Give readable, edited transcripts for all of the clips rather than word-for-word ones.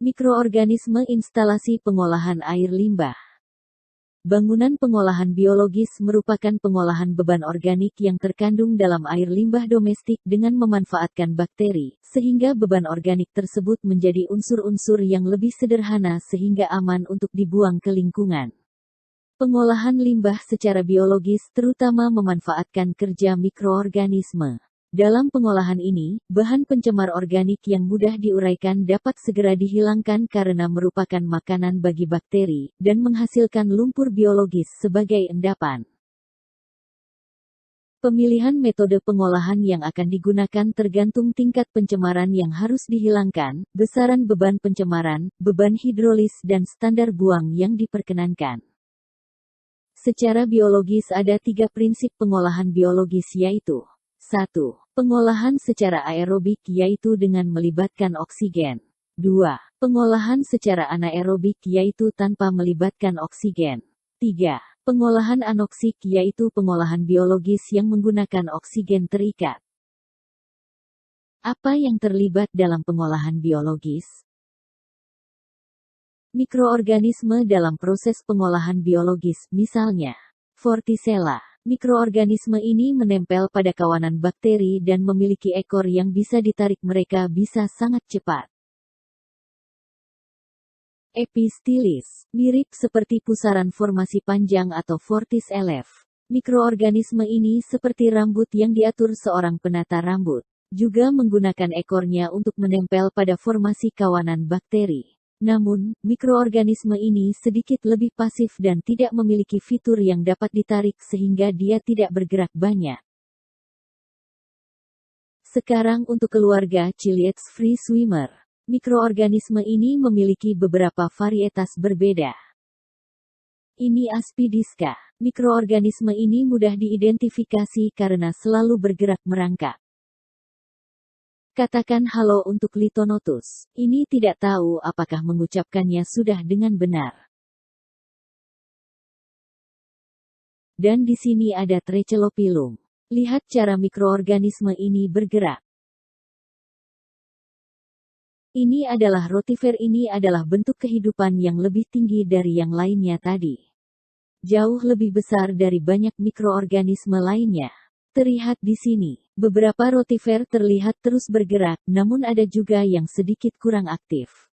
Mikroorganisme instalasi pengolahan air limbah. Bangunan pengolahan biologis merupakan pengolahan beban organik yang terkandung dalam air limbah domestik dengan memanfaatkan bakteri, sehingga beban organik tersebut menjadi unsur-unsur yang lebih sederhana sehingga aman untuk dibuang ke lingkungan. Pengolahan limbah secara biologis terutama memanfaatkan kerja mikroorganisme. Dalam pengolahan ini, bahan pencemar organik yang mudah diuraikan dapat segera dihilangkan karena merupakan makanan bagi bakteri, dan menghasilkan lumpur biologis sebagai endapan. Pemilihan metode pengolahan yang akan digunakan tergantung tingkat pencemaran yang harus dihilangkan, besaran beban pencemaran, beban hidrolis dan standar buang yang diperkenankan. Secara biologis ada 3 prinsip pengolahan biologis yaitu 1. Pengolahan secara aerobik yaitu dengan melibatkan oksigen. 2. Pengolahan secara anaerobik yaitu tanpa melibatkan oksigen. 3. Pengolahan anoksik yaitu pengolahan biologis yang menggunakan oksigen terikat. Apa yang terlibat dalam pengolahan biologis? Mikroorganisme dalam proses pengolahan biologis, misalnya Vorticella. Mikroorganisme ini menempel pada kawanan bakteri dan memiliki ekor yang bisa ditarik mereka bisa sangat cepat. Epistilis, mirip seperti pusaran formasi panjang atau vortis elef. Mikroorganisme ini seperti rambut yang diatur seorang penata rambut. Juga menggunakan ekornya untuk menempel pada formasi kawanan bakteri. Namun, mikroorganisme ini sedikit lebih pasif dan tidak memiliki fitur yang dapat ditarik sehingga dia tidak bergerak banyak. Sekarang untuk keluarga Chileates free swimmer. Mikroorganisme ini memiliki beberapa varietas berbeda. Ini Aspidiska. Mikroorganisme ini mudah diidentifikasi karena selalu bergerak merangkak. Katakan halo untuk Litonotus. Ini tidak tahu apakah mengucapkannya sudah dengan benar. Dan di sini ada Trecelopilum. Lihat cara mikroorganisme ini bergerak. Ini adalah rotifer. Ini adalah bentuk kehidupan yang lebih tinggi dari yang lainnya tadi. Jauh lebih besar dari banyak mikroorganisme lainnya. Terlihat di sini, beberapa rotifer terlihat terus bergerak, namun ada juga yang sedikit kurang aktif.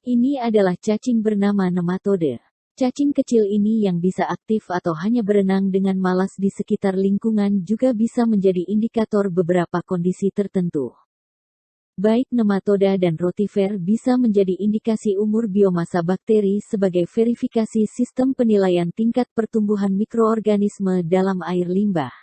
Ini adalah cacing bernama nematode. Cacing kecil ini yang bisa aktif atau hanya berenang dengan malas di sekitar lingkungan juga bisa menjadi indikator beberapa kondisi tertentu. Baik nematoda dan rotifer bisa menjadi indikasi umur biomasa bakteri sebagai verifikasi sistem penilaian tingkat pertumbuhan mikroorganisme dalam air limbah.